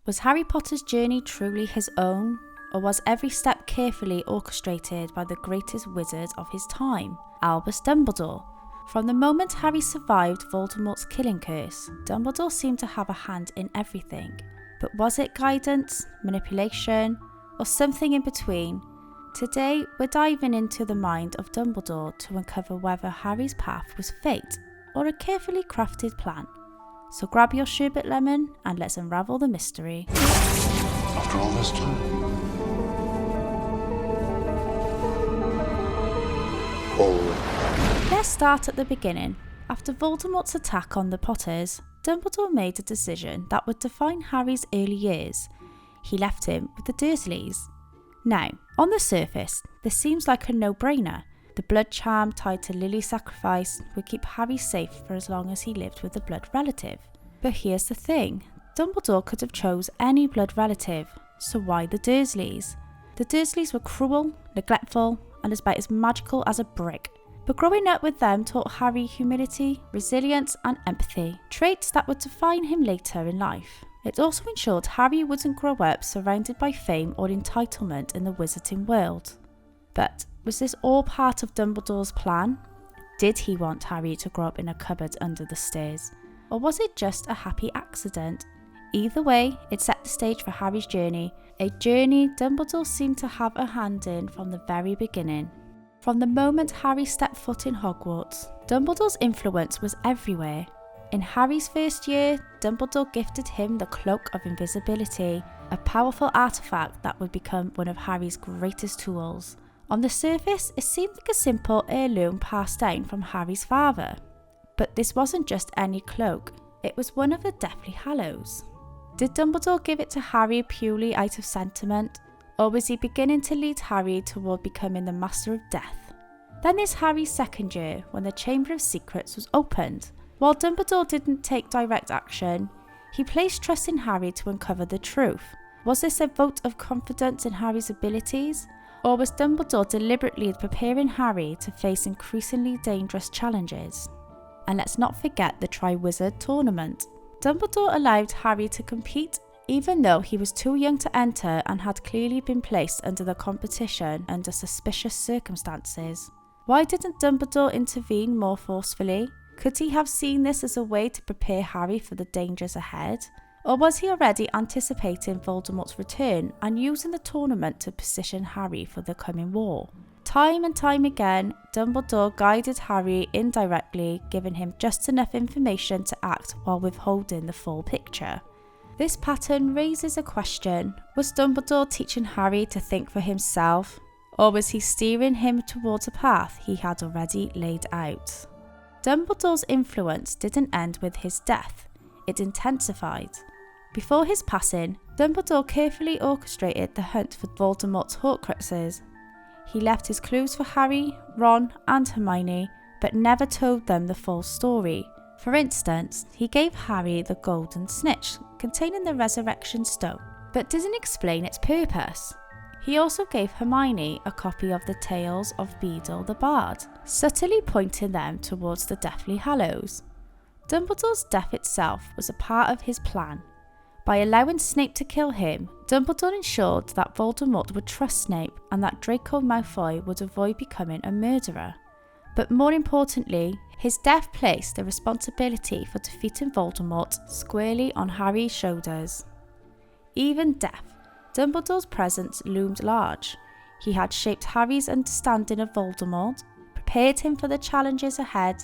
Was Harry Potter's journey truly his own, or was every step carefully orchestrated by the greatest wizard of his time, Albus Dumbledore? From the moment Harry survived Voldemort's killing curse, Dumbledore seemed to have a hand in everything. But was it guidance, manipulation, or something in between? Today, we're diving into the mind of Dumbledore to uncover whether Harry's path was fate or a carefully crafted plan. So grab your sherbet lemon and let's unravel the mystery. After all this time. Let's start at the beginning. After Voldemort's attack on the Potters, Dumbledore made a decision that would define Harry's early years. He left him with the Dursleys. Now, on the surface, this seems like a no-brainer. The blood charm tied to Lily's sacrifice would keep Harry safe for as long as he lived with a blood relative. But here's the thing, Dumbledore could have chose any blood relative, so why the Dursleys? The Dursleys were cruel, neglectful, and about as magical as a brick. But growing up with them taught Harry humility, resilience, and empathy, traits that would define him later in life. It also ensured Harry wouldn't grow up surrounded by fame or entitlement in the wizarding world. But was this all part of Dumbledore's plan? Did he want Harry to grow up in a cupboard under the stairs? Or was it just a happy accident? Either way, it set the stage for Harry's journey, a journey Dumbledore seemed to have a hand in from the very beginning. From the moment Harry stepped foot in Hogwarts, Dumbledore's influence was everywhere. In Harry's first year, Dumbledore gifted him the Cloak of Invisibility, a powerful artifact that would become one of Harry's greatest tools. On the surface, it seemed like a simple heirloom passed down from Harry's father. But this wasn't just any cloak, it was one of the Deathly Hallows. Did Dumbledore give it to Harry purely out of sentiment, or was he beginning to lead Harry toward becoming the Master of Death? Then there's Harry's second year, when the Chamber of Secrets was opened. While Dumbledore didn't take direct action, he placed trust in Harry to uncover the truth. Was this a vote of confidence in Harry's abilities? Or was Dumbledore deliberately preparing Harry to face increasingly dangerous challenges? And let's not forget the Triwizard Tournament. Dumbledore allowed Harry to compete even though he was too young to enter and had clearly been placed under the competition under suspicious circumstances. Why didn't Dumbledore intervene more forcefully? Could he have seen this as a way to prepare Harry for the dangers ahead? Or was he already anticipating Voldemort's return and using the tournament to position Harry for the coming war? Time and time again, Dumbledore guided Harry indirectly, giving him just enough information to act while withholding the full picture. This pattern raises a question. Was Dumbledore teaching Harry to think for himself, or was he steering him towards a path he had already laid out? Dumbledore's influence didn't end with his death, it intensified. Before his passing, Dumbledore carefully orchestrated the hunt for Voldemort's Horcruxes. He left his clues for Harry, Ron, and Hermione, but never told them the full story. For instance, he gave Harry the golden snitch containing the resurrection stone, but didn't explain its purpose. He also gave Hermione a copy of the Tales of Beedle the Bard, subtly pointing them towards the Deathly Hallows. Dumbledore's death itself was a part of his plan. By allowing Snape to kill him, Dumbledore ensured that Voldemort would trust Snape and that Draco Malfoy would avoid becoming a murderer. But more importantly, his death placed the responsibility for defeating Voldemort squarely on Harry's shoulders. Even death, Dumbledore's presence loomed large. He had shaped Harry's understanding of Voldemort, prepared him for the challenges ahead,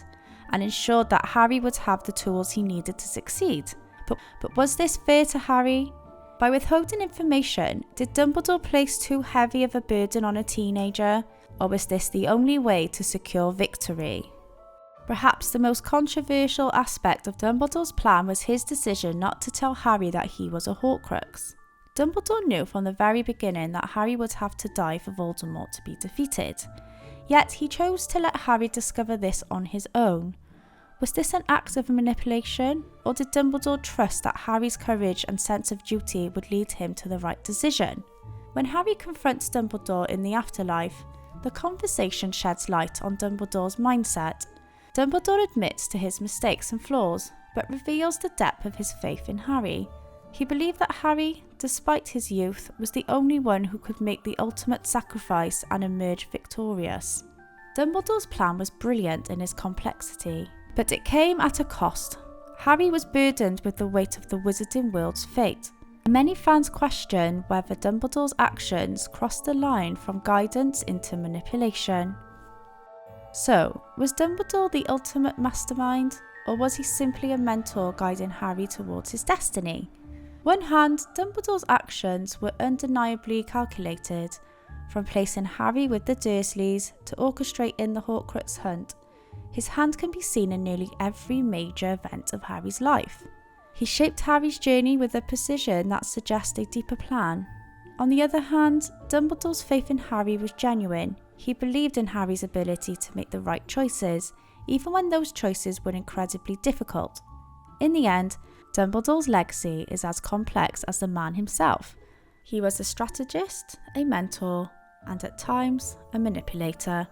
and ensured that Harry would have the tools he needed to succeed. But was this fair to Harry? By withholding information, did Dumbledore place too heavy of a burden on a teenager, or was this the only way to secure victory? Perhaps the most controversial aspect of Dumbledore's plan was his decision not to tell Harry that he was a Horcrux. Dumbledore knew from the very beginning that Harry would have to die for Voldemort to be defeated, yet he chose to let Harry discover this on his own. Was this an act of manipulation, or did Dumbledore trust that Harry's courage and sense of duty would lead him to the right decision? When Harry confronts Dumbledore in the afterlife, the conversation sheds light on Dumbledore's mindset. Dumbledore admits to his mistakes and flaws, but reveals the depth of his faith in Harry. He believed that Harry, despite his youth, was the only one who could make the ultimate sacrifice and emerge victorious. Dumbledore's plan was brilliant in its complexity, but it came at a cost. Harry was burdened with the weight of the wizarding world's fate. Many fans question whether Dumbledore's actions crossed the line from guidance into manipulation. So, was Dumbledore the ultimate mastermind, or was he simply a mentor guiding Harry towards his destiny? On one hand, Dumbledore's actions were undeniably calculated, from placing Harry with the Dursleys to orchestrating the Horcrux hunt. His hand can be seen in nearly every major event of Harry's life. He shaped Harry's journey with a precision that suggests a deeper plan. On the other hand, Dumbledore's faith in Harry was genuine. He believed in Harry's ability to make the right choices, even when those choices were incredibly difficult. In the end, Dumbledore's legacy is as complex as the man himself. He was a strategist, a mentor, and at times a manipulator.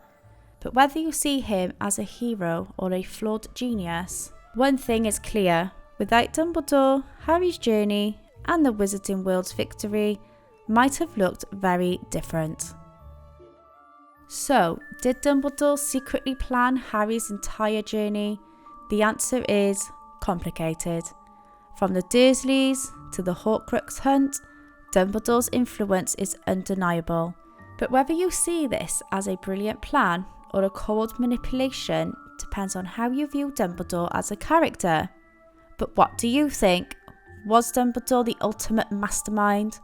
But whether you see him as a hero or a flawed genius, one thing is clear: without Dumbledore, Harry's journey and the wizarding world's victory might have looked very different. So, did Dumbledore secretly plan Harry's entire journey? The answer is complicated. From the Dursleys to the Horcrux hunt, Dumbledore's influence is undeniable. But whether you see this as a brilliant plan or a cold manipulation depends on how you view Dumbledore as a character. But what do you think? Was Dumbledore the ultimate mastermind?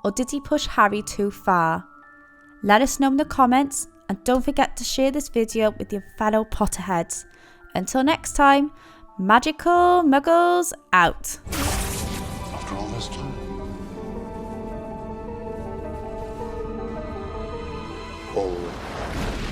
Or did he push Harry too far? Let us know in the comments, and don't forget to share this video with your fellow Potterheads. Until next time, magical muggles out. After all this time. Oh.